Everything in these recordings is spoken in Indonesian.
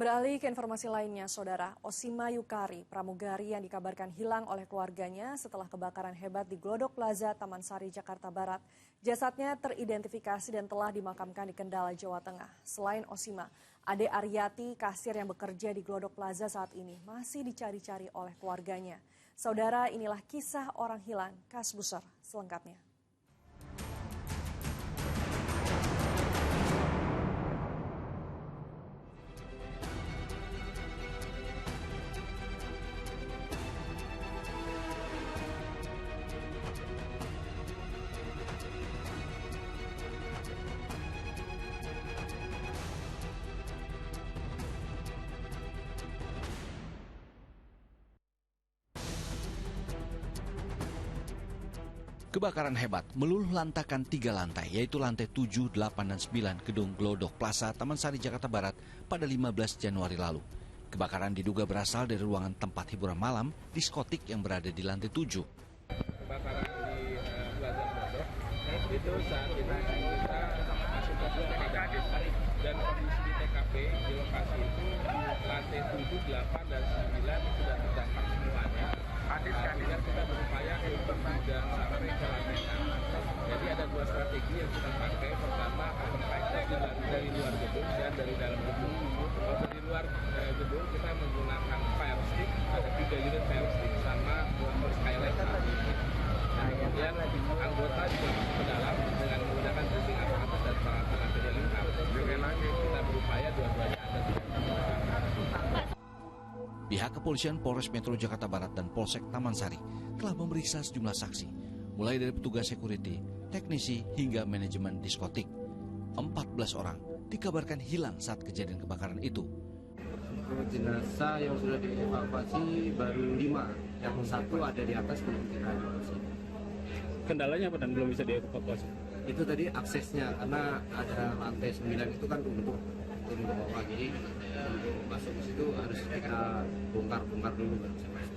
Beralih ke informasi lainnya, Saudara, Osima Yukari, pramugari yang dikabarkan hilang oleh keluarganya setelah kebakaran hebat di Glodok Plaza, Taman Sari, Jakarta Barat. Jasadnya teridentifikasi dan telah dimakamkan di Kendal, Jawa Tengah. Selain Osima, Ade Aryati, kasir yang bekerja di Glodok Plaza saat ini, masih dicari-cari oleh keluarganya. Saudara, inilah kisah orang hilang Kasbusar selengkapnya. Kebakaran hebat meluluh lantakan 3 lantai, yaitu lantai 7, 8, dan 9 gedung Glodok Plaza, Taman Sari, Jakarta Barat pada 15 Januari lalu. Kebakaran diduga berasal dari ruangan tempat hiburan malam diskotik yang berada di lantai 7. Kebakaran di Plaza Glodok itu saat kita masuk ke TKP dan kondisi di TKP di lokasi itu lantai 7, 8, dan 9 sudah terdampak semuanya. Artinya kita berupaya untuk tidak sampai ke lantai 6. Jadi ada 2 strategi yang kita pakai. Pertama, dari luar gedung dan dari dalam gedung. Kalau dari luar gedung kita menggunakan fire stick, ada 3 unit fire stick sama 2 skylight. Nah, kemudian anggota juga masuk ke dalam dengan menggunakan dressing apparatus dan peralatan anti lengkap. Kita berupaya dua-duanya ada di Pihak kepolisian Polres Metro Jakarta Barat dan Polsek Taman Sari telah memeriksa sejumlah saksi, mulai dari petugas security, teknisi, hingga manajemen diskotik. 14 orang dikabarkan hilang saat kejadian kebakaran itu. Jenazah yang sudah dievakuasi baru 5, yang 1 ada di atas belum kita evakuasi. Kendalanya apa dan belum bisa dievakuasi? Itu tadi aksesnya, karena ada lantai 9 itu kan untuk turun ke bawah, jadi untuk masuk ke situ harus kita bongkar dulu baru bisa masuk.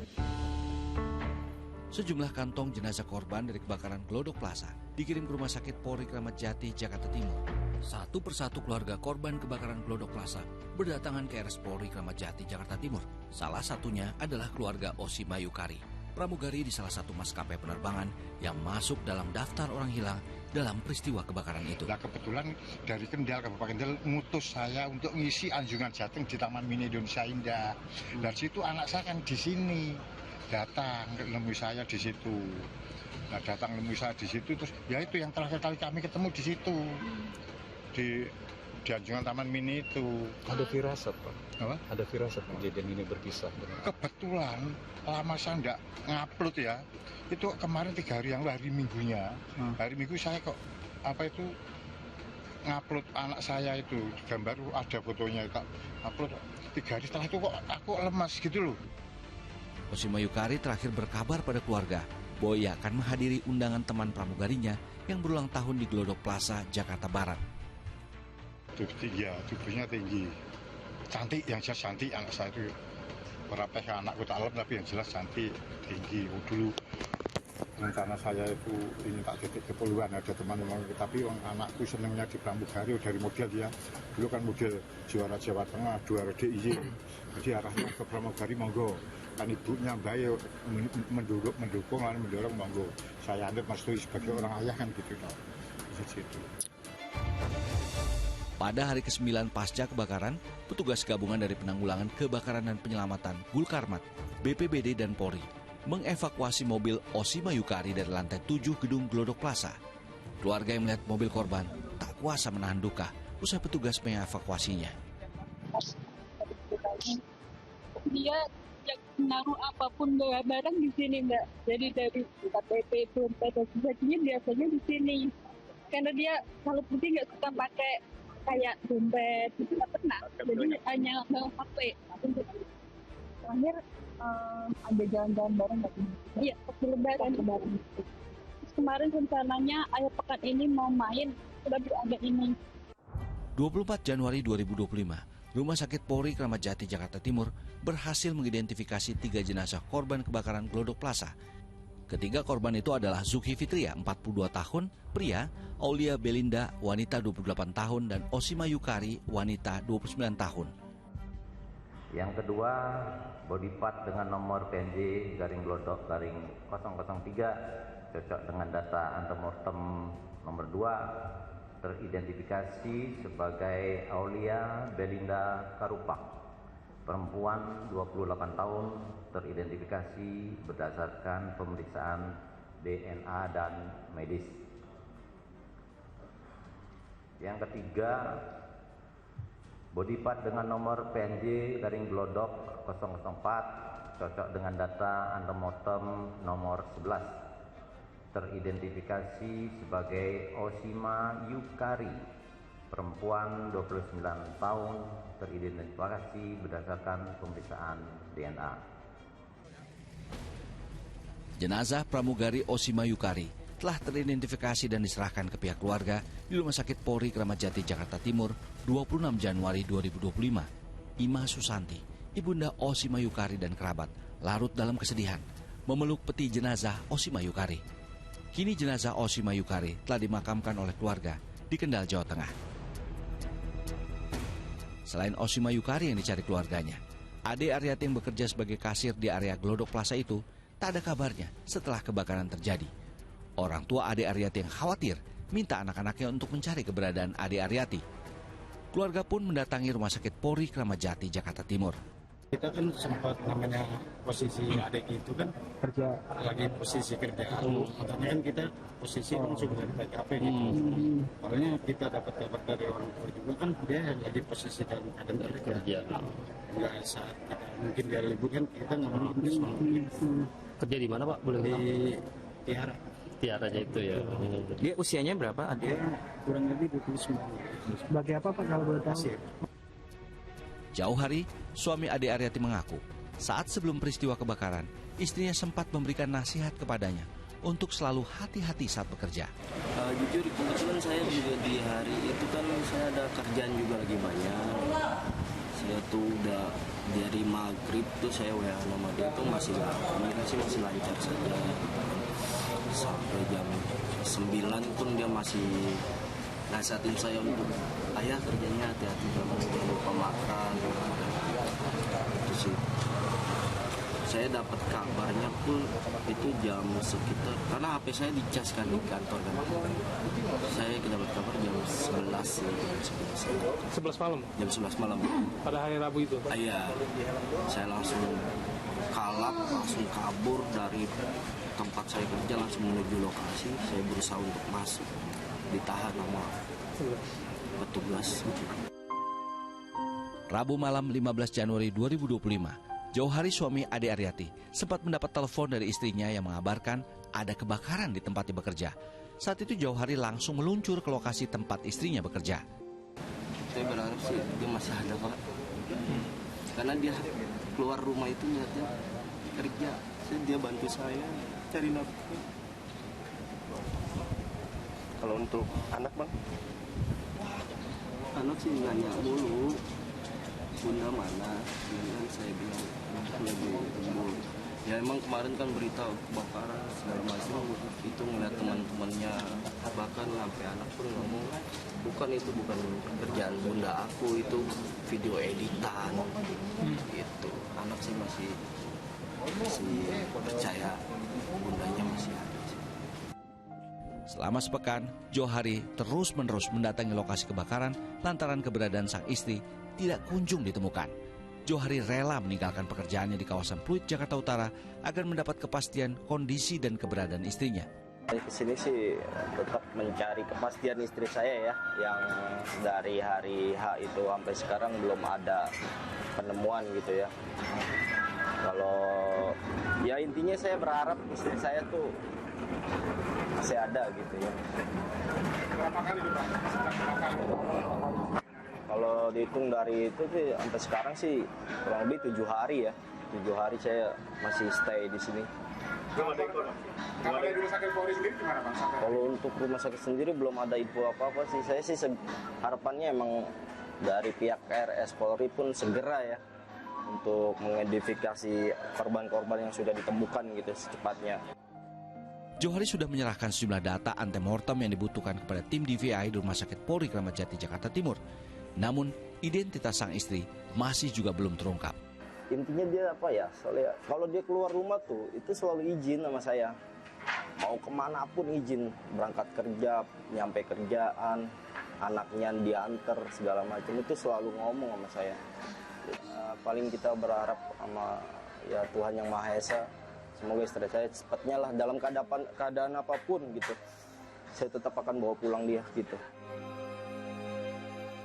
Sejumlah kantong jenazah korban dari kebakaran Glodok Plaza dikirim ke Rumah Sakit Polri Kramat Jati, Jakarta Timur. Satu persatu keluarga korban kebakaran Glodok Plaza berdatangan ke RS Polri Kramat Jati, Jakarta Timur. Salah satunya adalah keluarga Osima Yukari, pramugari di salah satu maskapai penerbangan yang masuk dalam daftar orang hilang dalam peristiwa kebakaran itu. Nah, kebetulan dari Kendal, Kabupaten Kendal, ngutus saya untuk ngisi Anjungan Jateng di Taman Mini Indonesia Indah. Dari situ anak saya kan di sini, datang nemu saya di situ. Nah, datang nemu saya di situ, terus ya itu yang terakhir kali kami ketemu di situ, di Anjungan Taman Mini itu. Ada firasat, Pak? Apa? Ada firasat kejadian ini berkisah dengan... Kebetulan lama saya enggak ngupload ya. Itu kemarin 3 hari yang lalu, hari Minggunya. Hari Minggu saya kok ngupload anak saya itu gambar, ada fotonya, tak upload 3 hari setelah itu kok aku lemas gitu loh. Osima Yukari terakhir berkabar pada keluarga bahwa ia akan menghadiri undangan teman pramugarinya yang berulang tahun di Glodok Plaza, Jakarta Barat. Tubuhnya tinggi, cantik, yang jelas cantik anak saya itu. Berapa anakku tak alam, tapi yang jelas cantik, tinggi. Dulu rencana saya itu ini tak titik keperluan, ada teman-teman, tapi anakku senangnya di pramugari dari model dia. Dulu kan model juara Jawa Tengah, juara DIY, jadi arahnya ke pramugari monggo. Kan ibunya baik mendukung lalu mendorong monggo. Saya anggap merestui sebagai orang ayah kan gitu dong. Gitu. Pada hari ke-9 pasca kebakaran, petugas gabungan dari Penanggulangan Kebakaran dan Penyelamatan Gulkarmat, BPBD dan Polri mengevakuasi mobil Osima Yukari dari lantai 7 gedung Glodok Plaza. Keluarga yang melihat mobil korban tak kuasa menahan duka usai petugas mengevakuasinya. Dia menaruh apapun barang di sini, Mbak. Jadi dari KTP, dompet, dan sebagainya biasanya di sini. Karena dia kalau pergi nggak suka pakai kayak dompet, itu nggak pernah. Jadi hanya HP. Terakhir ada jalan-jalan bareng nggak? Iya, waktu lebaran. Terus kemarin rencananya akhir pekan ini mau main, sudah ada ini. 24 Januari 2025, Rumah Sakit Polri Kramat Jati, Jakarta Timur berhasil mengidentifikasi 3 jenazah korban kebakaran Glodok Plaza. Ketiga korban itu adalah Zuki Fitria, 42 tahun, pria, Aulia Belinda, wanita 28 tahun, dan Osima Yukari, wanita 29 tahun. Yang kedua, body part dengan nomor PNJ _glodok_003 cocok dengan data antemortem nomor 2 teridentifikasi sebagai Aulia Belinda Karupak, perempuan 28 tahun, teridentifikasi berdasarkan pemeriksaan DNA dan medis. Yang ketiga, body part dengan nomor PNJ _glodok 004 cocok dengan data antemortem nomor 11 teridentifikasi sebagai Osima Yukari, perempuan 29 tahun, teridentifikasi berdasarkan pemeriksaan DNA. Jenazah pramugari Osima Yukari telah teridentifikasi dan diserahkan ke pihak keluarga di Rumah Sakit Polri Kramat Jati, Jakarta Timur, 26 Januari 2025. Ima Susanti, ibunda Osima Yukari dan kerabat, larut dalam kesedihan memeluk peti jenazah Osima Yukari. Kini jenazah Osima Yukari telah dimakamkan oleh keluarga di Kendal, Jawa Tengah. Selain Osima Yukari yang dicari keluarganya, Ade Aryati yang bekerja sebagai kasir di area Glodok Plaza itu tak ada kabarnya setelah kebakaran terjadi. Orang tua Ade Aryati yang khawatir minta anak-anaknya untuk mencari keberadaan Ade Aryati. Keluarga pun mendatangi Rumah Sakit Polri Kramat Jati, Jakarta Timur. Kita kan sempat namanya posisi adik itu kan kerja lagi posisi kerja. Makanya kan kita posisi langsung dari TKP gitu. Makanya kita dapat kabar dari orang tua juga kan dia lagi posisi dalam keadaan kerja. Enggak saat kita mungkin dia libur kan kita nggak mungkin kerja di mana Pak? Boleh di Tiara. Tiara aja itu ya. Dia usianya berapa? Dia kurang lebih 29. Sebagai apa Pak kalau boleh tahu? Jauh hari, suami Ade Aryati mengaku saat sebelum peristiwa kebakaran, istrinya sempat memberikan nasihat kepadanya untuk selalu hati-hati saat bekerja. Jujur, kebetulan saya juga di hari itu kan saya ada kerjaan juga lagi banyak. Saya tuh udah dari maghrib tuh saya WA nama dia tuh masih komunikasi masih lancar saja. Sampai jam 9 pun dia masih nasihatin saya untuk ayah kerjanya hati-hati, jangan lupa makan. Terus saya dapat kabarnya pun itu jam sekitar, karena HP saya dicas kan di kantor kan. Saya dapat kabar jam 11 sih, 11 malam? Jam 11 malam. Pada hari Rabu itu? Iya, saya langsung kalap, langsung kabur dari tempat saya kerja, langsung menuju lokasi. Saya berusaha untuk masuk, ditahan sama petugas. Rabu malam 15 Januari 2025, Jauhari suami Ade Aryati sempat mendapat telepon dari istrinya yang mengabarkan ada kebakaran di tempat dia bekerja. Saat itu Jauhari langsung meluncur ke lokasi tempat istrinya bekerja. Saya berharap sih dia masih ada Pak, karena dia keluar rumah itu niatnya kerja. Dia bantu saya cari nafkah. Kalau untuk anak Bang? Anak sih nanya dulu, bunda mana? Dan saya bilang lagi tunggu. Ya emang kemarin kan berita kebakaran segala macam, itu ngeliat teman-temannya bahkan sampai anak pun ngomong bukan kerjaan bunda aku, itu video editan gitu. Anak sih masih percaya bundanya masih ada. Selama sepekan, Jauhari terus-menerus mendatangi lokasi kebakaran lantaran keberadaan sang istri tidak kunjung ditemukan. Jauhari rela meninggalkan pekerjaannya di kawasan Pluit, Jakarta Utara agar mendapat kepastian kondisi dan keberadaan istrinya. Di sini sih tetap mencari kepastian istri saya ya, yang dari hari H itu sampai sekarang belum ada penemuan gitu ya. Kalau ya intinya saya berharap istri saya tuh masih ada gitu ya. Berapa kali itu Pak? Kalau dihitung dari itu sih sampai sekarang sih kurang lebih 7 hari ya. 7 hari saya masih stay di sini. Belum ada info. Kalau dari Rumah Sakit Polri sendiri gimana Bang? Kalau untuk rumah sakit sendiri belum ada info apa-apa sih. Saya sih harapannya emang dari pihak RS Polri pun segera ya untuk mengidentifikasi korban-korban yang sudah ditemukan gitu secepatnya. Jauhari sudah menyerahkan sejumlah data antemortem yang dibutuhkan kepada tim DVI di Rumah Sakit Polri Kramat Jati, Jakarta Timur. Namun, identitas sang istri masih juga belum terungkap. intinya dia apa ya, soalnya kalau dia keluar rumah tuh itu selalu izin sama saya, mau kemana pun izin, berangkat kerja, nyampe kerjaan, anaknya diantar segala macam itu selalu ngomong sama saya. Paling kita berharap sama ya Tuhan Yang Maha Esa, semoga istri saya cepatnya lah dalam keadaan apapun gitu, saya tetap akan bawa pulang dia gitu.